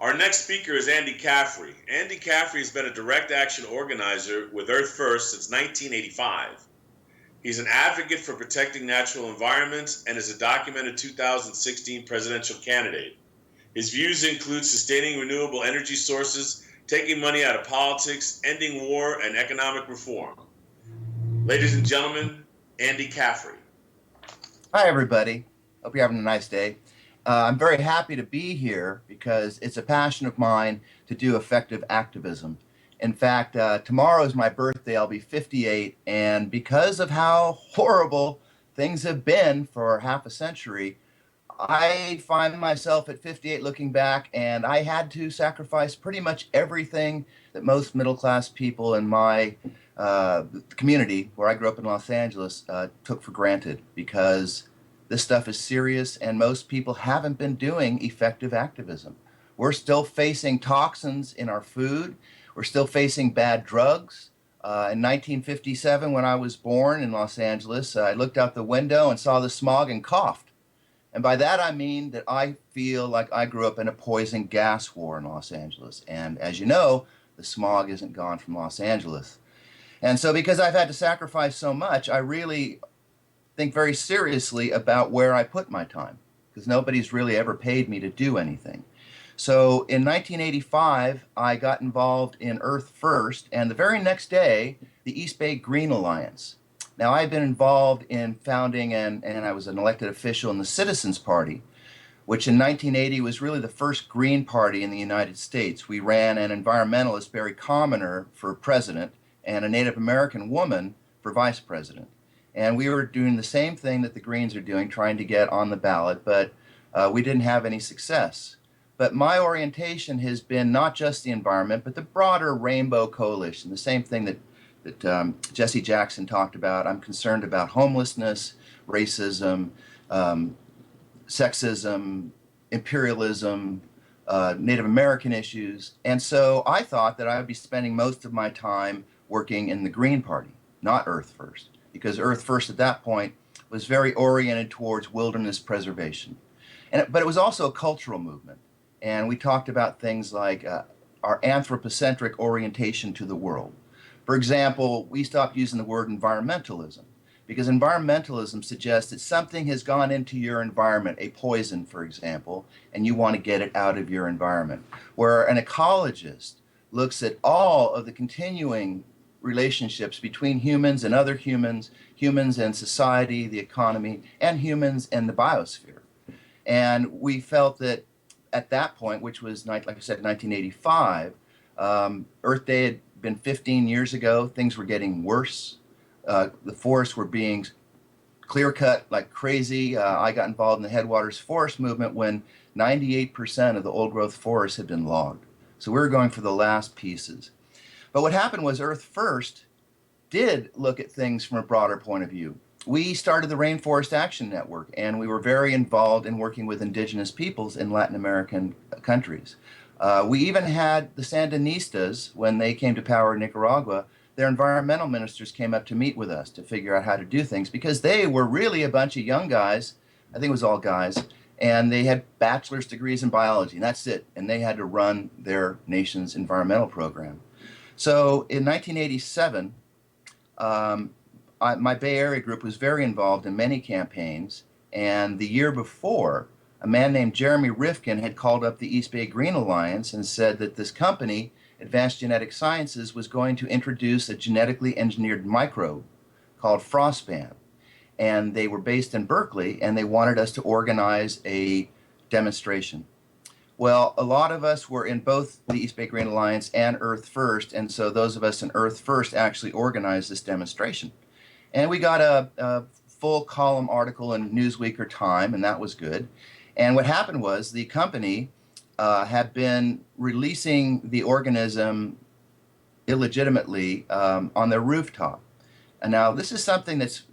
Our next speaker is Andy Caffrey. Andy Caffrey has been a direct action organizer with Earth First since 1985. He's an advocate for protecting natural environments and is a documented 2016 presidential candidate. His views include sustaining renewable energy sources, taking money out of politics, ending war, and economic reform. Ladies and gentlemen, Andy Caffrey. Hi, everybody. Hope you're having a nice day. I'm very happy to be here because it's a passion of mine to do effective activism. In fact, tomorrow is my birthday. I'll be 58, and because of how horrible things have been for half a century, I find myself at 58 looking back, and I had to sacrifice pretty much everything that most middle-class people in my community, where I grew up in Los Angeles, took for granted, because this stuff is serious and most people haven't been doing effective activism. We're still facing toxins in our food. We're still facing bad drugs. In 1957, when I was born in Los Angeles, I looked out the window and saw the smog and coughed. And by that I mean that I feel like I grew up in a poison gas war in Los Angeles. And as you know, the smog isn't gone from Los Angeles. And so because I've had to sacrifice so much, I really think very seriously about where I put my time, because nobody's really ever paid me to do anything. So in 1985, I got involved in Earth First, and the very next day, the East Bay Green Alliance. Now, I've been involved in founding, and I was an elected official in the Citizens Party, which in 1980 was really the first Green Party in the United States. We ran an environmentalist, Barry Commoner, for president, and a Native American woman for vice president. And we were doing the same thing that the Greens are doing, trying to get on the ballot, but we didn't have any success. But my orientation has been not just the environment, but the broader Rainbow Coalition, the same thing that Jesse Jackson talked about. I'm concerned about homelessness, racism, sexism, imperialism, Native American issues. And so I thought that I would be spending most of my time working in the Green Party, not Earth First, because Earth First at that point was very oriented towards wilderness preservation. But it was also a cultural movement. And we talked about things like our anthropocentric orientation to the world. For example, we stopped using the word environmentalism, because environmentalism suggests that something has gone into your environment, a poison, for example, and you want to get it out of your environment. Where an ecologist looks at all of the continuing relationships between humans and other humans, humans and society, the economy, and humans and the biosphere. And we felt that at that point, which was, like I said, 1985, Earth Day had been 15 years ago. Things were getting worse. The forests were being clear-cut like crazy. I got involved in the Headwaters Forest Movement when 98% of the old-growth forests had been logged. So we were going for the last pieces. But what happened was Earth First did look at things from a broader point of view. We started the Rainforest Action Network, and we were very involved in working with indigenous peoples in Latin American countries. We even had the Sandinistas, when they came to power in Nicaragua, their environmental ministers came up to meet with us to figure out how to do things, because they were really a bunch of young guys, I think it was all guys, and they had bachelor's degrees in biology, and that's it, and they had to run their nation's environmental program. So in 1987, my Bay Area group was very involved in many campaigns, and the year before, a man named Jeremy Rifkin had called up the East Bay Green Alliance and said that this company, Advanced Genetic Sciences, was going to introduce a genetically engineered microbe called frostband. And they were based in Berkeley, and they wanted us to organize a demonstration. Well, a lot of us were in both the East Bay Green Alliance and Earth First, and so those of us in Earth First actually organized this demonstration. And we got a full column article in Newsweek or Time, and that was good. And what happened was the company had been releasing the organism illegitimately on their rooftop. And now this is something that's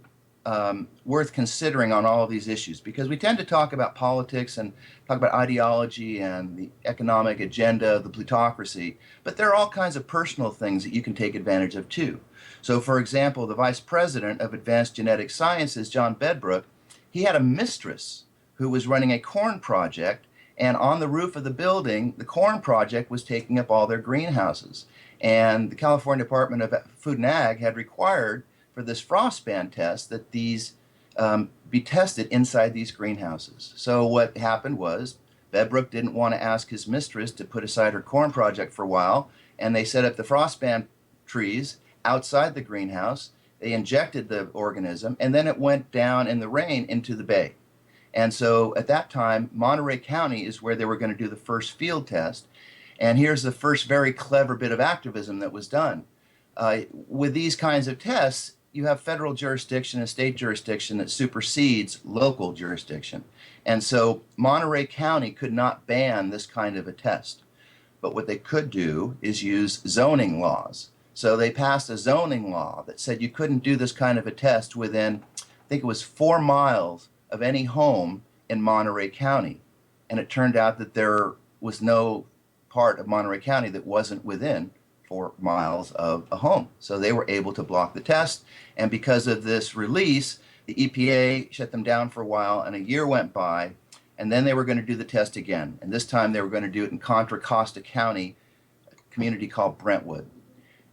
worth considering on all of these issues, because we tend to talk about politics and talk about ideology and the economic agenda, the plutocracy, but there are all kinds of personal things that you can take advantage of too. So for example, the vice president of Advanced Genetic Sciences, John Bedbrook, he had a mistress who was running a corn project, And on the roof of the building, the corn project was taking up all their greenhouses. And the California Department of Food and Ag had required for this frost ban test that these be tested inside these greenhouses. So what happened was Bedbrook didn't want to ask his mistress to put aside her corn project for a while, and they set up the frost ban trees outside the greenhouse. They injected the organism, and then it went down in the rain into the bay. And so at that time, Monterey County is where they were going to do the first field test. And here's the first very clever bit of activism that was done. With these kinds of tests, you have federal jurisdiction and state jurisdiction that supersedes local jurisdiction. And so Monterey County could not ban this kind of a test. But what they could do is use zoning laws. So they passed a zoning law that said you couldn't do this kind of a test within, I think it was 4 miles of any home in Monterey County. And it turned out that there was no part of Monterey County that wasn't within 4 miles of a home. So they were able to block the test. And because of this release, the EPA shut them down for a while, and a year went by, and then they were going to do the test again. And this time they were going to do it in Contra Costa County, a community called Brentwood.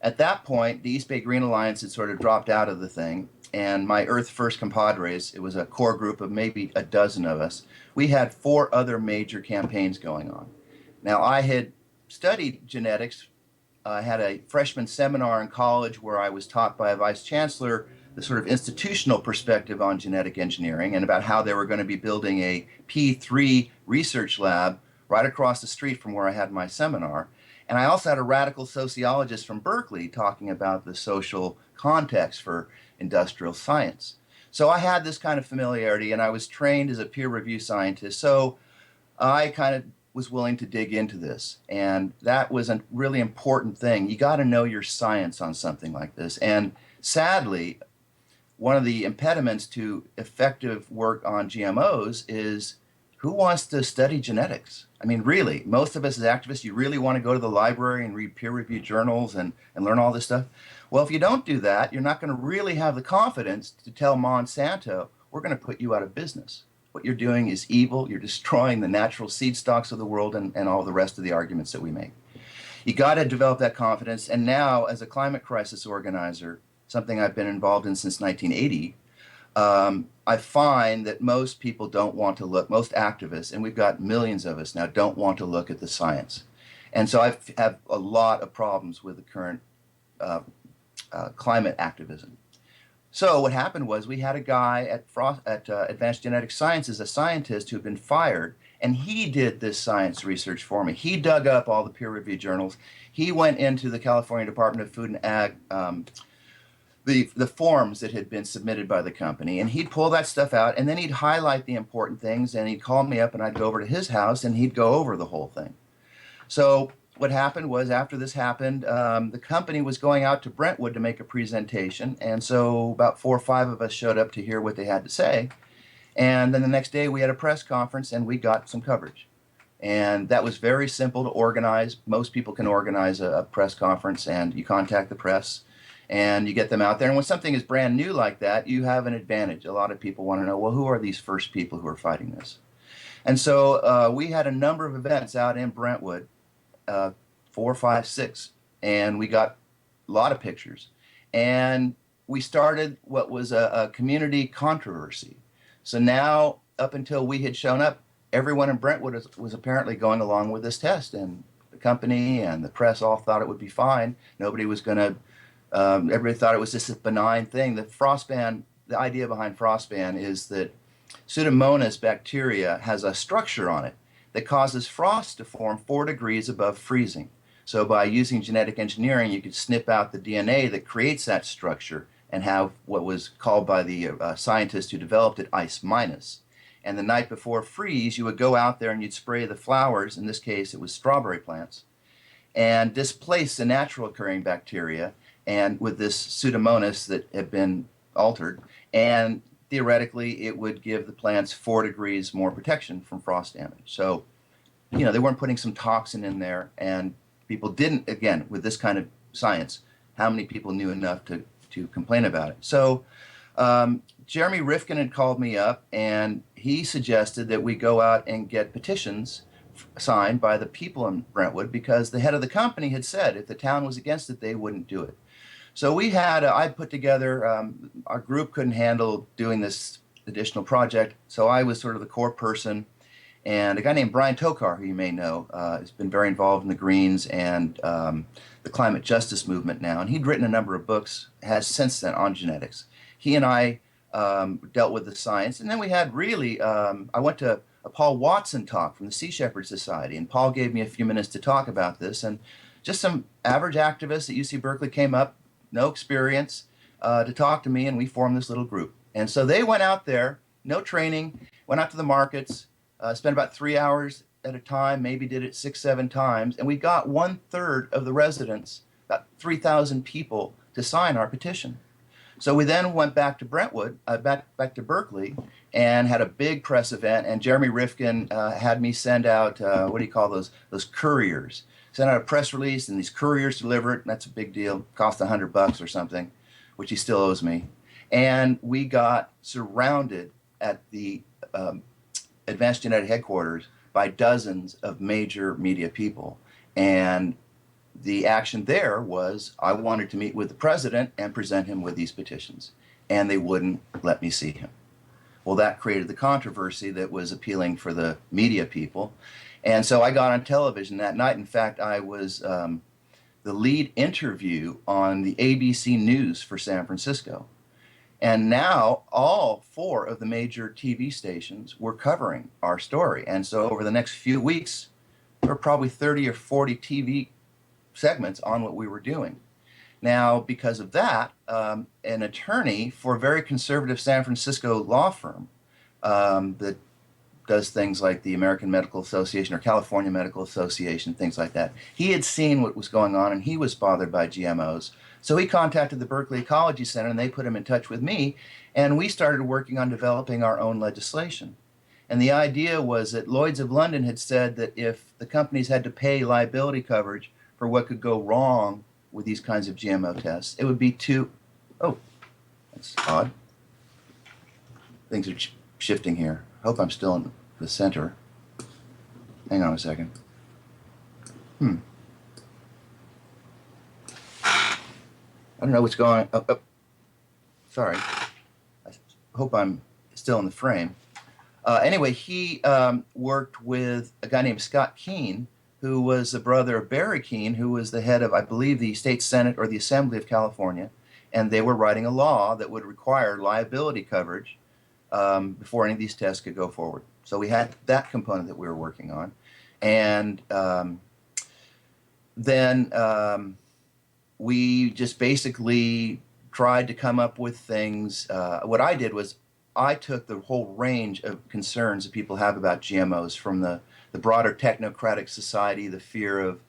At that point, the East Bay Green Alliance had sort of dropped out of the thing, and my Earth First compadres, it was a core group of maybe a dozen of us, we had 4 other major campaigns going on. Now, I had studied genetics. I had a freshman seminar in college where I was taught by a vice chancellor the sort of institutional perspective on genetic engineering and about how they were going to be building a P3 research lab right across the street from where I had my seminar. And I also had a radical sociologist from Berkeley talking about the social context for industrial science. So I had this kind of familiarity, and I was trained as a peer review scientist. So I kind of was willing to dig into this. And that was a really important thing. You got to know your science on something like this. And sadly, one of the impediments to effective work on GMOs is who wants to study genetics? I mean, really, most of us as activists, you really want to go to the library and read peer-reviewed journals and learn all this stuff? Well, if you don't do that, you're not going to really have the confidence to tell Monsanto, we're going to put you out of business. What you're doing is evil. You're destroying the natural seed stocks of the world and all the rest of the arguments that we make. You got to develop that confidence. And now, as a climate crisis organizer, something I've been involved in since 1980, I find that most people don't want to look, most activists, and we've got millions of us now, don't want to look at the science. And so I have a lot of problems with the current climate activism. So what happened was we had a guy at Advanced Genetic Sciences, a scientist who had been fired, and he did this science research for me. He dug up all the peer-reviewed journals. He went into the California Department of Food and Ag, the forms that had been submitted by the company, and he'd pull that stuff out, and then he'd highlight the important things, and he'd call me up, and I'd go over to his house, and he'd go over the whole thing. So what happened was, after this happened, the company was going out to Brentwood to make a presentation, and so about 4 or 5 of us showed up to hear what they had to say. And then the next day we had a press conference, and we got some coverage. And that was very simple to organize. Most people can organize a press conference, and you contact the press, and you get them out there. And when something is brand new like that, you have an advantage. A lot of people want to know, well, who are these first people who are fighting this? And so we had a number of events out in Brentwood, 4, 5, 6, and we got a lot of pictures. And we started what was a community controversy. So now, up until we had shown up, everyone in Brentwood was apparently going along with this test. And the company and the press all thought it would be fine. Nobody was going to everybody thought it was just a benign thing. The idea behind frostban is that Pseudomonas bacteria has a structure on it that causes frost to form 4 degrees above freezing. So by using genetic engineering, you could snip out the DNA that creates that structure and have what was called by the scientist who developed it ice minus. And the night before freeze, you would go out there and you'd spray the flowers, in this case it was strawberry plants, and displace the natural occurring bacteria and with this Pseudomonas that had been altered, and theoretically it would give the plants 4 degrees more protection from frost damage. So, they weren't putting some toxin in there, and people didn't, again, with this kind of science, how many people knew enough to complain about it? So Jeremy Rifkin had called me up, and he suggested that we go out and get petitions signed by the people in Brentwood because the head of the company had said if the town was against it, they wouldn't do it. So we had, I put together, our group couldn't handle doing this additional project, so I was sort of the core person. And a guy named Brian Tokar, who you may know, has been very involved in the Greens and the climate justice movement now. And he'd written a number of books, has since then, on genetics. He and I dealt with the science. And then we had really, I went to a Paul Watson talk from the Sea Shepherd Society, and Paul gave me a few minutes to talk about this. And just some average activists at UC Berkeley came up, no experience, to talk to me, and we formed this little group. And so they went out there, no training, went out to the markets, spent about 3 hours at a time, maybe did it 6, 7 times, and we got 1/3 of the residents, about 3,000 people, to sign our petition. So we then went back to Brentwood, back to Berkeley, and had a big press event. And Jeremy Rifkin had me send out what do you call those couriers? Send out a press release, and these couriers deliver it. And that's a big deal. Cost $100 or something, which he still owes me. And we got surrounded at the Advanced Genetic headquarters by dozens of major media people. And the action there was I wanted to meet with the president and present him with these petitions, and they wouldn't let me see him. Well, that created the controversy that was appealing for the media people. And so I got on television that night. In fact, I was the lead interview on the ABC News for San Francisco. And now all 4 of the major TV stations were covering our story. And so over the next few weeks, there were probably 30 or 40 TV segments on what we were doing. Now, because of that, an attorney for a very conservative San Francisco law firm that does things like the American Medical Association or California Medical Association, things like that, he had seen what was going on and he was bothered by GMOs. So he contacted the Berkeley Ecology Center and they put him in touch with me, and we started working on developing our own legislation. And the idea was that Lloyd's of London had said that if the companies had to pay liability coverage for what could go wrong with these kinds of GMO tests, it would be too, oh, that's odd. Things are shifting here. I hope I'm still in the center. Hang on a second. I don't know what's going on. Oh, sorry. I hope I'm still in the frame. Anyway, he worked with a guy named Scott Keene, who was the brother of Barry Keene, who was the head of, I believe, the State Senate or the Assembly of California. And they were writing a law that would require liability coverage before any of these tests could go forward. So we had that component that we were working on. And then we just basically tried to come up with things. What I did was I took the whole range of concerns that people have about GMOs, from the broader technocratic society, the fear of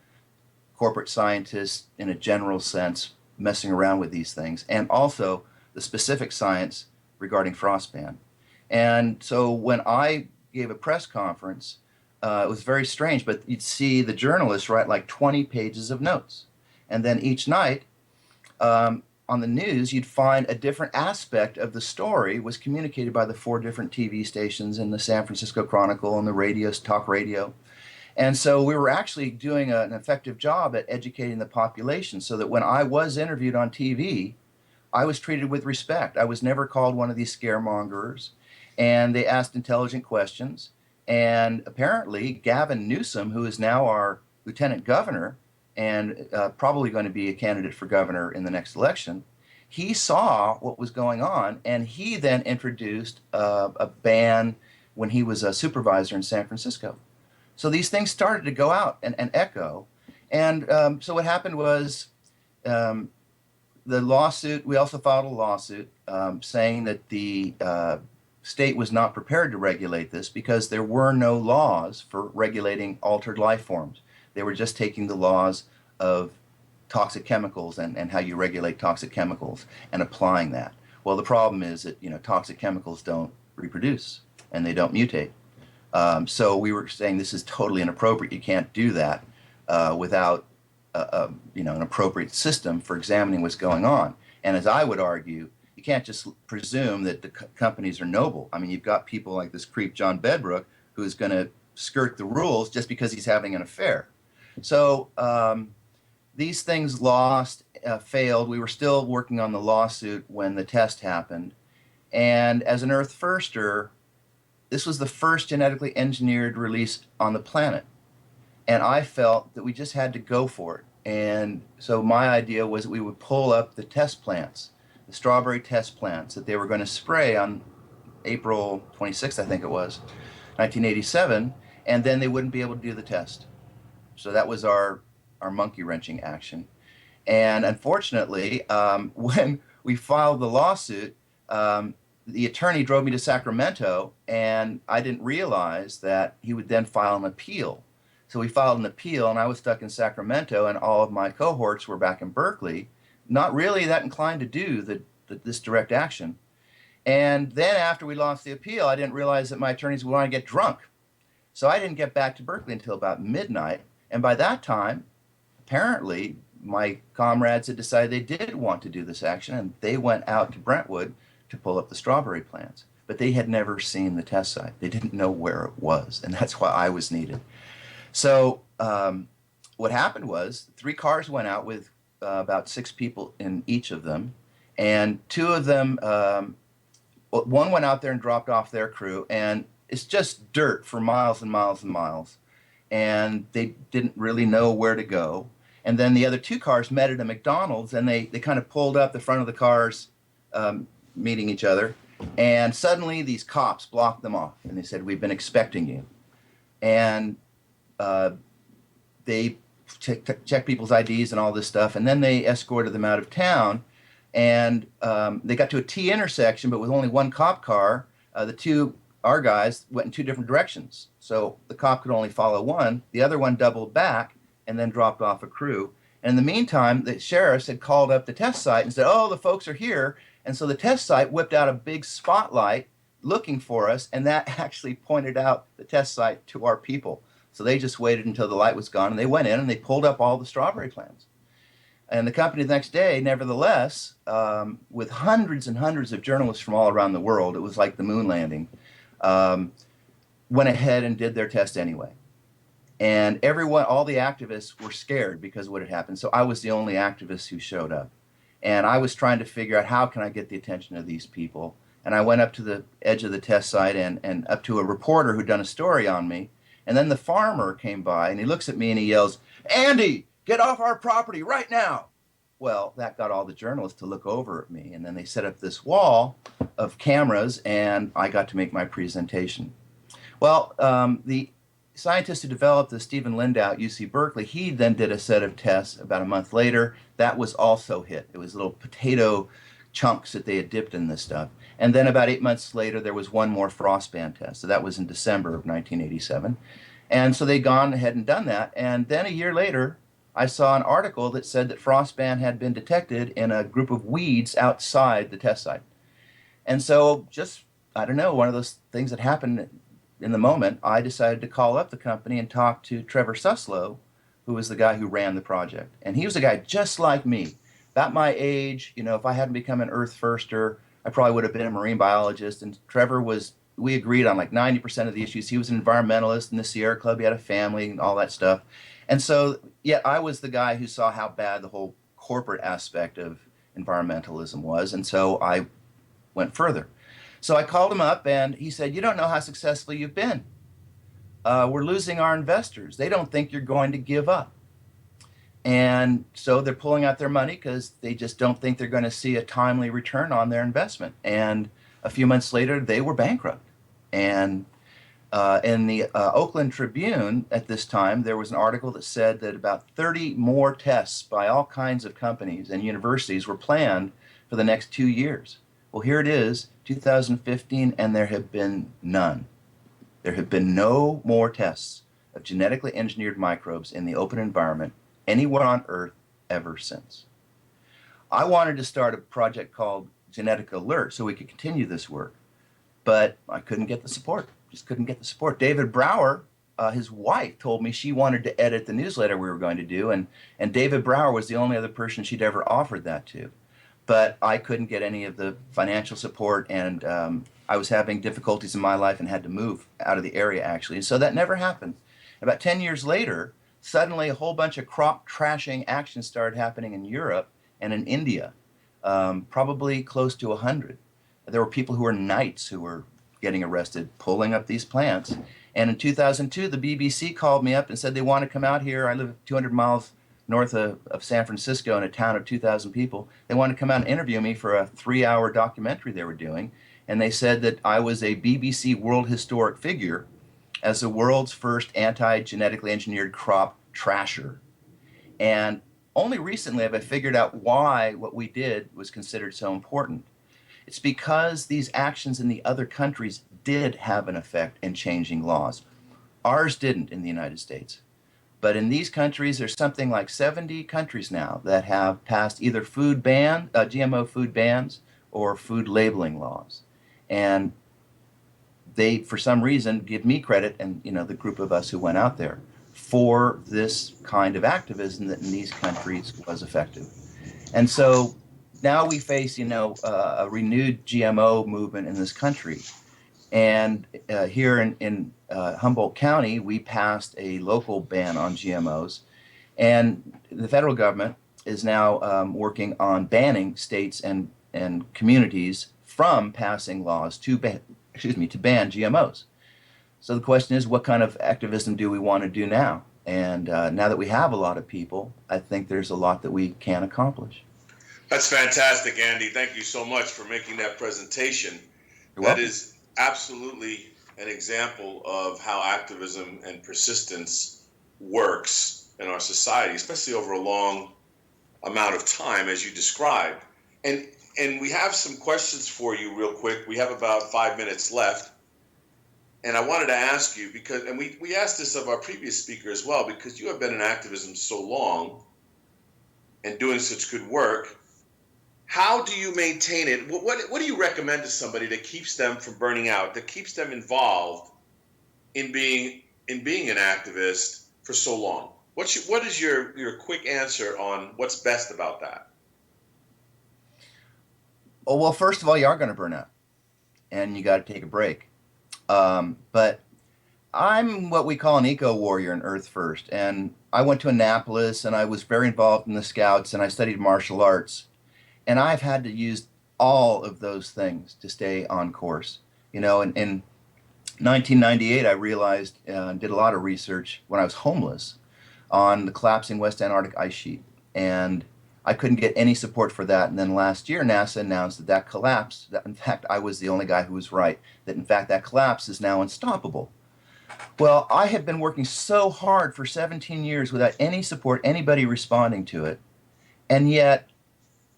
corporate scientists in a general sense messing around with these things, and also the specific science regarding frostban. And so when I gave a press conference, it was very strange, but you'd see the journalists write like 20 pages of notes. And then each night on the news, you'd find a different aspect of the story was communicated by the 4 different TV stations and the San Francisco Chronicle and the radio, talk radio. And so we were actually doing an effective job at educating the population so that when I was interviewed on TV, I was treated with respect. I was never called one of these scaremongers, and they asked intelligent questions. And apparently Gavin Newsom, who is now our lieutenant governor, and probably going to be a candidate for governor in the next election, he saw what was going on, and he then introduced a ban when he was a supervisor in San Francisco. So these things started to go out and echo. And so what happened was the lawsuit, we also filed a lawsuit saying that the state was not prepared to regulate this because there were no laws for regulating altered life forms. They were just taking the laws of toxic chemicals and how you regulate toxic chemicals and applying that. Well, the problem is that toxic chemicals don't reproduce and they don't mutate. So we were saying this is totally inappropriate. You can't do that without an appropriate system for examining what's going on. And as I would argue, you can't just presume that the companies are noble. I mean, you've got people like this creep John Bedbrook, who's going to skirt the rules just because he's having an affair. So these things failed. We were still working on the lawsuit when the test happened. And as an Earth Firster, this was the first genetically engineered release on the planet. And I felt that we just had to go for it. And so my idea was that we would pull up the test plants, the strawberry test plants that they were going to spray on April 26th, I think it was, 1987, and then they wouldn't be able to do the test. So that was our monkey wrenching action. And unfortunately, when we filed the lawsuit, the attorney drove me to Sacramento, and I didn't realize that he would then file an appeal. So we filed an appeal, and I was stuck in Sacramento, and all of my cohorts were back in Berkeley, not really that inclined to do this direct action. And then after we lost the appeal, I didn't realize that my attorneys would want to get drunk. So I didn't get back to Berkeley until about midnight. And by that time, apparently, my comrades had decided they did want to do this action, and they went out to Brentwood to pull up the strawberry plants. But they had never seen the test site. They didn't know where it was, and that's why I was needed. So what happened was 3 cars went out with about 6 people in each of them, and 2 of them, one went out there and dropped off their crew, and it's just dirt for miles and miles and miles, and they didn't really know where to go. And then the other 2 cars met at a McDonald's, and they kind of pulled up the front of the cars, meeting each other, and suddenly these cops blocked them off, and they said, "We've been expecting you." And they checked people's IDs and all this stuff, and then they escorted them out of town, and they got to a T intersection, but with only 1 cop car. Our guys went in 2 different directions, so the cop could only follow one. The other one doubled back and then dropped off a crew. And in the meantime, the sheriffs had called up the test site and said, "Oh, the folks are here." And so the test site whipped out a big spotlight looking for us, and that actually pointed out the test site to our people. So they just waited until the light was gone, and they went in and they pulled up all the strawberry plants. And the company the next day, nevertheless, with hundreds and hundreds of journalists from all around the world, it was like the moon landing, went ahead and did their test anyway. And all the activists were scared because of what had happened. So I was the only activist who showed up. And I was trying to figure out, how can I get the attention of these people? And I went up to the edge of the test site and up to a reporter who'd done a story on me. And then the farmer came by, and he looks at me and he yells, "Andy, get off our property right now." Well, that got all the journalists to look over at me. And then they set up this wall of cameras, and I got to make my presentation. Well, the scientist who developed the Stephen Lindau at UC Berkeley, he then did a set of tests about a month later. That was also hit. It was little potato chunks that they had dipped in this stuff. And then about 8 months later, there was one more frostband test. So that was in December of 1987. And so they'd gone ahead and done that. And then a year later, I saw an article that said that frostband had been detected in a group of weeds outside the test site. And so just, I don't know, one of those things that happened in the moment, I decided to call up the company and talk to Trevor Suslow, who was the guy who ran the project. And he was a guy just like me, about my age. You know, if I hadn't become an Earth Firster, I probably would have been a marine biologist. And Trevor we agreed on like 90% of the issues. He was an environmentalist in the Sierra Club. He had a family and all that stuff. And so, yet I was the guy who saw how bad the whole corporate aspect of environmentalism was. And so I went further. So I called him up, and he said, "You don't know how successful you've been. We're losing our investors. They don't think you're going to give up." And so they're pulling out their money because they just don't think they're going to see a timely return on their investment. And a few months later, they were bankrupt. And in the Oakland Tribune at this time, there was an article that said that about 30 more tests by all kinds of companies and universities were planned for the next 2 years. Well, here it is, 2015, and there have been none. There have been no more tests of genetically engineered microbes in the open environment anywhere on Earth ever since. I wanted to start a project called Genetic Alert so we could continue this work, but I couldn't get the support. Just couldn't get the support. David Brower, his wife, told me she wanted to edit the newsletter we were going to do, and David Brower was the only other person she'd ever offered that to. But I couldn't get any of the financial support, and I was having difficulties in my life and had to move out of the area actually. And so that never happened. About 10 years later, suddenly a whole bunch of crop trashing actions started happening in Europe and in India, probably close to 100. There were people who were knights who were getting arrested pulling up these plants. And in 2002, the BBC called me up and said they want to come out here. I live 200 miles north of San Francisco in a town of 2,000 people. They wanted to come out and interview me for a 3-hour documentary they were doing. And they said that I was a BBC World Historic Figure as the world's first anti-genetically engineered crop trasher. And only recently have I figured out why what we did was considered so important. It's because these actions in the other countries did have an effect in changing laws. Ours didn't in the United States. But in these countries, there's something like 70 countries now that have passed either GMO food bans or food labeling laws. And they, for some reason, give me credit and the group of us who went out there for this kind of activism that in these countries was effective. And so now we face, a renewed GMO movement in this country. And here in Humboldt County, we passed a local ban on GMOs. And the federal government is now working on banning states and communities from passing laws to ban GMOs. So the question is, what kind of activism do we want to do now? And now that we have a lot of people, I think there's a lot that we can accomplish. That's fantastic, Andy. Thank you so much for making that presentation. You're welcome. That is absolutely an example of how activism and persistence works in our society, especially over a long amount of time, as you described. And we have some questions for you real quick. We have about 5 minutes left. And I wanted to ask you, because, and we asked this of our previous speaker as well, because you have been in activism so long and doing such good work. How do you maintain it? What do you recommend to somebody that keeps them from burning out, that keeps them involved in being an activist for so long? What is your quick answer on what's best about that? Oh, well, first of all, you are going to burn out, and you got to take a break. But I'm what we call an eco-warrior in Earth First, and I went to Annapolis, and I was very involved in the Scouts, and I studied martial arts, and I've had to use all of those things to stay on course. In 1998, I realized and did a lot of research when I was homeless on the collapsing West Antarctic ice sheet, and I couldn't get any support for that. And then last year, NASA announced that collapse, that in fact, I was the only guy who was right, that in fact, that collapse is now unstoppable. Well, I had been working so hard for 17 years without any support, anybody responding to it. And yet,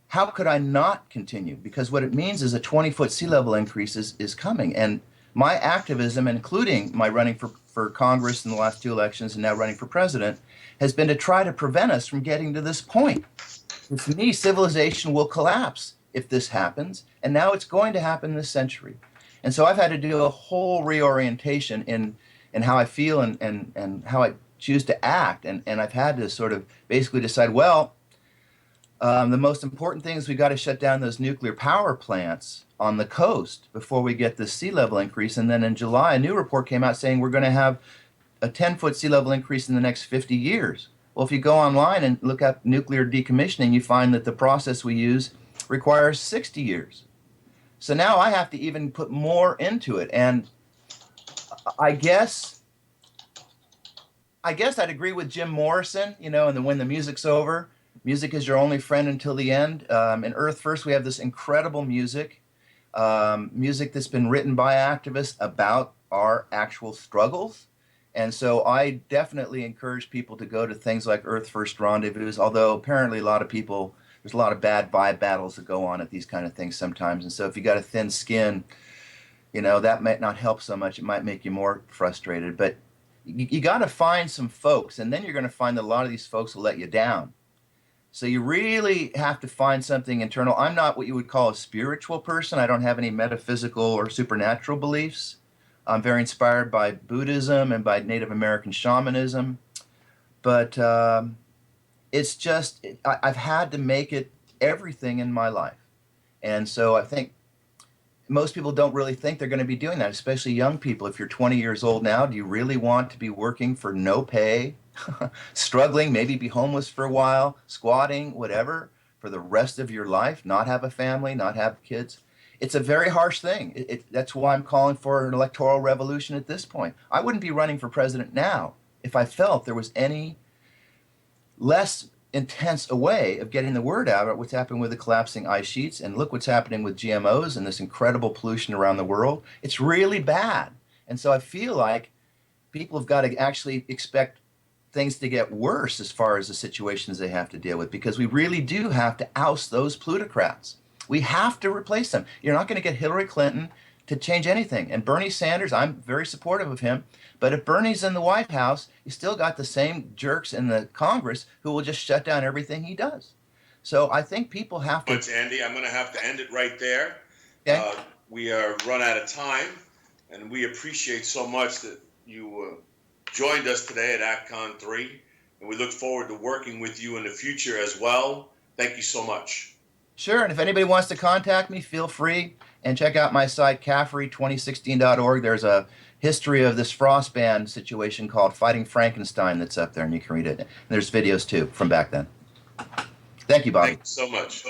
how could I not continue? Because what it means is a 20-foot sea level increase is coming. And my activism, including my running for Congress in the last 2 elections and now running for president, has been to try to prevent us from getting to this point. To me, civilization will collapse if this happens, and now it's going to happen this century. And so I've had to do a whole reorientation in how I feel and how I choose to act. And I've had to sort of basically decide, well, the most important thing is we've got to shut down those nuclear power plants on the coast before we get this sea level increase. And then in July, a new report came out saying we're going to have a 10-foot sea level increase in the next 50 years. Well, if you go online and look up nuclear decommissioning, you find that the process we use requires 60 years. So now I have to even put more into it. And I guess I'd agree with Jim Morrison, and when the music's over, music is your only friend until the end. In Earth First, we have this incredible music that's been written by activists about our actual struggles. And so I definitely encourage people to go to things like Earth First Rendezvous, although apparently there's a lot of bad vibe battles that go on at these kind of things sometimes. And so if you got a thin skin, that might not help so much. It might make you more frustrated. But you got to find some folks, and then you're going to find that a lot of these folks will let you down. So you really have to find something internal. I'm not what you would call a spiritual person. I don't have any metaphysical or supernatural beliefs. I'm very inspired by Buddhism and by Native American shamanism. But it's just, I've had to make it everything in my life. And so I think most people don't really think they're going to be doing that, especially young people. If you're 20 years old now, do you really want to be working for no pay, struggling, maybe be homeless for a while, squatting, whatever, for the rest of your life, not have a family, not have kids? It's a very harsh thing. That's why I'm calling for an electoral revolution at this point. I wouldn't be running for president now if I felt there was any less intense a way of getting the word out about what's happening with the collapsing ice sheets. And look what's happening with GMOs and this incredible pollution around the world. It's really bad. And so I feel like people have got to actually expect things to get worse as far as the situations they have to deal with, because we really do have to oust those plutocrats. We have to replace them. You're not going to get Hillary Clinton to change anything. And Bernie Sanders, I'm very supportive of him. But if Bernie's in the White House, you still got the same jerks in the Congress who will just shut down everything he does. So I think people have to. Much, Andy. I'm going to have to end it right there. Okay. We are run out of time, and we appreciate so much that you joined us today at ActCon 3, and we look forward to working with you in the future as well. Thank you so much. Sure, and if anybody wants to contact me, feel free, and check out my site, caffrey2016.org. There's a history of this frost ban situation called Fighting Frankenstein that's up there, and you can read it. And there's videos, too, from back then. Thank you, Bobby. Thanks so much.